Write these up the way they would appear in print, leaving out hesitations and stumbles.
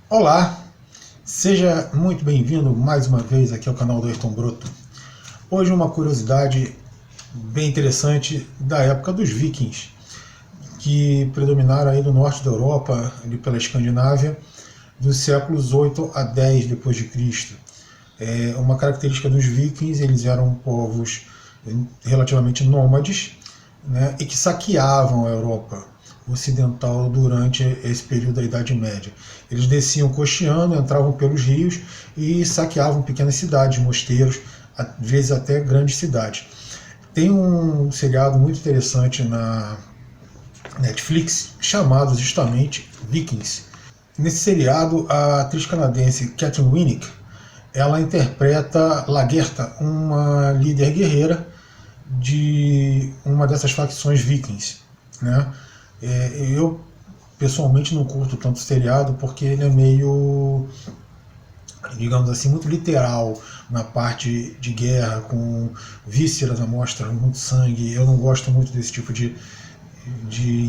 Olá, seja muito bem-vindo mais uma vez aqui ao canal do Ayrton Broto. Hoje uma curiosidade bem interessante da época dos vikings, que predominaram aí no norte da Europa, ali pela Escandinávia, dos séculos 8 a 10 depois de Cristo. Uma característica dos vikings, eles eram povos relativamente nômades, né, e que saqueavam a Europa ocidental durante esse período da Idade Média. Eles desciam costeando, entravam pelos rios e saqueavam pequenas cidades, mosteiros, às vezes até grandes cidades. Tem um seriado muito interessante na Netflix chamado justamente Vikings. Nesse seriado, a atriz canadense Catherine Winnick, ela interpreta Lagertha, uma líder guerreira de uma dessas facções vikings, né? Eu pessoalmente não curto tanto o seriado porque ele é meio, digamos assim, muito literal na parte de guerra, com vísceras à mostra, muito sangue. Eu não gosto muito desse tipo de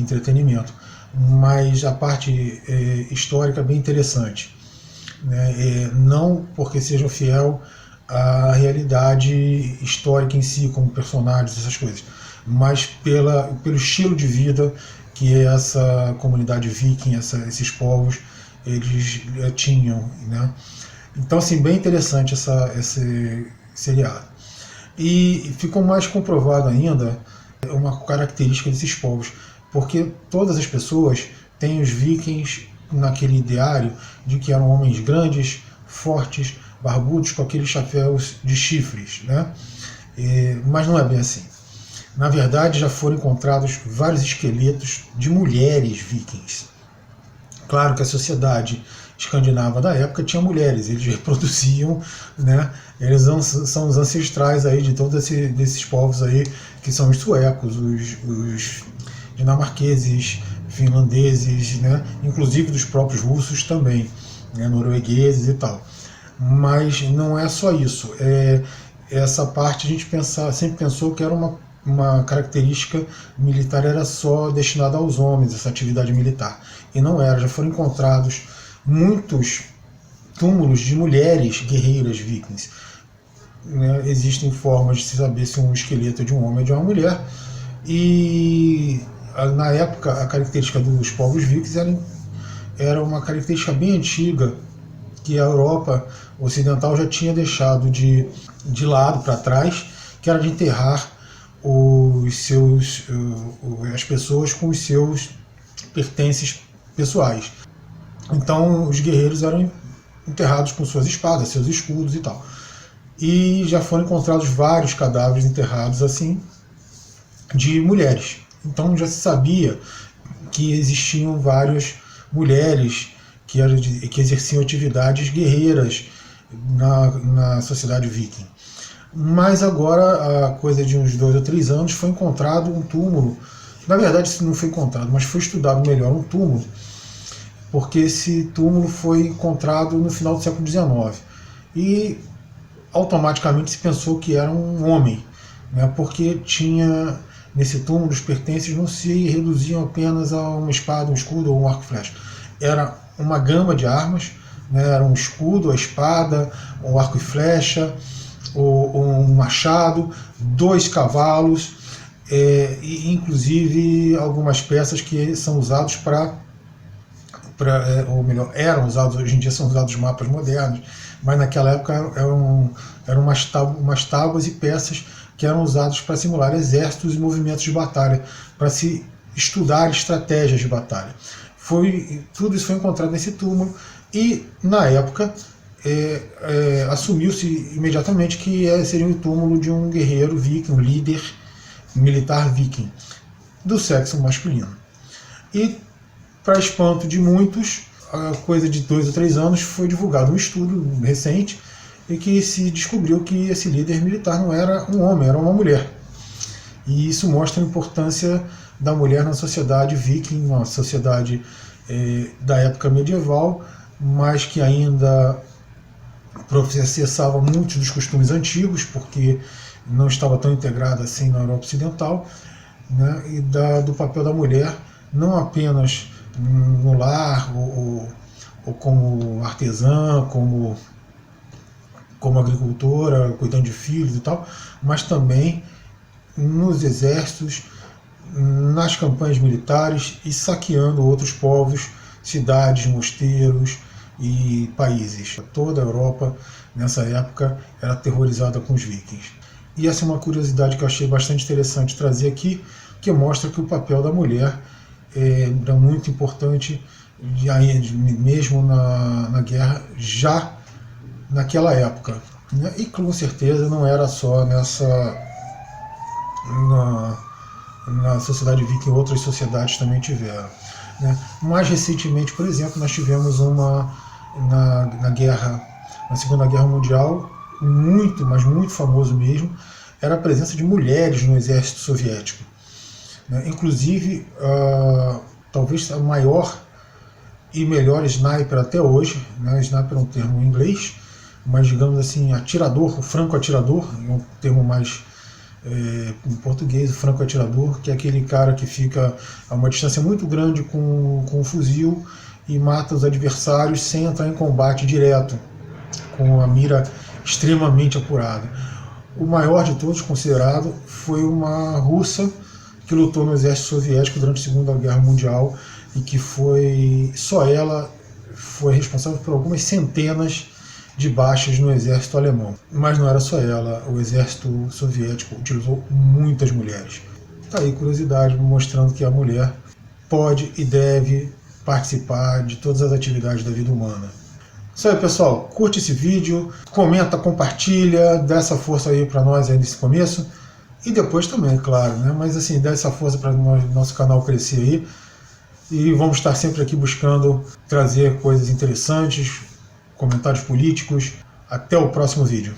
entretenimento, mas a parte histórica é bem interessante, né? Não porque seja fiel à realidade histórica em si, como personagens, essas coisas, mas pelo estilo de vida que essa comunidade viking, esses povos, eles tinham, né? Então, assim, bem interessante esse seriado. E ficou mais comprovado ainda uma característica desses povos, porque todas as pessoas têm os vikings naquele ideário de que eram homens grandes, fortes, barbudos, com aqueles chapéus de chifres, né? Mas não é bem assim. Na verdade, já foram encontrados vários esqueletos de mulheres vikings. Claro que a sociedade escandinava da época tinha mulheres, eles reproduziam, né? Eles são os ancestrais aí de todos desses povos aí, que são os suecos, os dinamarqueses, finlandeses, né? Inclusive dos próprios russos também, né? Noruegueses e tal. Mas não é só isso. Essa parte a gente sempre pensou que era uma característica militar, era só destinada aos homens, essa atividade militar. E não era, já foram encontrados muitos túmulos de mulheres guerreiras vikings. Né? Existem formas de se saber se um esqueleto é de um homem ou de uma mulher, e na época a característica dos povos vikings era uma característica bem antiga, que a Europa ocidental já tinha deixado de lado para trás, que era de enterrar as pessoas com os seus pertences pessoais. Então os guerreiros eram enterrados com suas espadas, seus escudos e tal. E já foram encontrados vários cadáveres enterrados assim de mulheres. Então já se sabia que existiam várias mulheres que exerciam atividades guerreiras na sociedade viking. Mas agora, a coisa de uns 2 ou 3 anos, foi encontrado um túmulo. Na verdade, isso não foi encontrado, mas foi estudado melhor um túmulo, porque esse túmulo foi encontrado no final do século XIX. E automaticamente se pensou que era um homem, né, porque tinha nesse túmulo os pertences não se reduziam apenas a uma espada, um escudo ou um arco e flecha. Era uma gama de armas, né, era um escudo, a espada, um arco e flecha, um machado, 2 cavalos, e inclusive algumas peças que são usados ou melhor, eram usados, hoje em dia são usados mapas modernos, mas naquela época eram umas tábuas e peças que eram usados para simular exércitos e movimentos de batalha, para se estudar estratégias de batalha. Tudo isso foi encontrado nesse túmulo, e na época assumiu-se imediatamente que seria o túmulo de um guerreiro viking, um líder militar viking, do sexo masculino. E, para espanto de muitos, a coisa de 2 ou 3 anos foi divulgado um estudo recente e que se descobriu que esse líder militar não era um homem, era uma mulher. E isso mostra a importância da mulher na sociedade viking, na sociedade da época medieval, mas que ainda processava muitos dos costumes antigos, porque não estava tão integrada assim na Europa Ocidental, né, e do papel da mulher, não apenas no lar, ou como artesã, como agricultora, cuidando de filhos e tal, mas também nos exércitos, nas campanhas militares e saqueando outros povos, cidades, mosteiros e países. Toda a Europa, nessa época, era aterrorizada com os vikings. E essa é uma curiosidade que eu achei bastante interessante trazer aqui, que mostra que o papel da mulher era muito importante, mesmo na guerra, já naquela época. E com certeza não era só na sociedade viking, outras sociedades também tiveram. Mais recentemente, por exemplo, nós tivemos na Segunda Guerra Mundial, mas muito famoso mesmo, era a presença de mulheres no exército soviético. Inclusive, talvez a maior e melhor sniper até hoje, sniper é um termo em inglês, mas digamos assim, atirador, o franco-atirador, é um termo mais em português, o franco-atirador, que é aquele cara que fica a uma distância muito grande com um fuzil e mata os adversários sem entrar em combate direto, com a mira extremamente apurada. O maior de todos, considerado, foi uma russa que lutou no exército soviético durante a Segunda Guerra Mundial e que só ela foi responsável por algumas centenas de baixas no exército alemão. Mas não era só ela, o exército soviético utilizou muitas mulheres. Tá aí curiosidade mostrando que a mulher pode e deve participar de todas as atividades da vida humana. Isso aí, pessoal, curte esse vídeo, comenta, compartilha, dá essa força aí para nós aí nesse começo e depois também, claro, mas assim, dá essa força para nosso canal crescer aí e vamos estar sempre aqui buscando trazer coisas interessantes, comentários políticos. Até o próximo vídeo.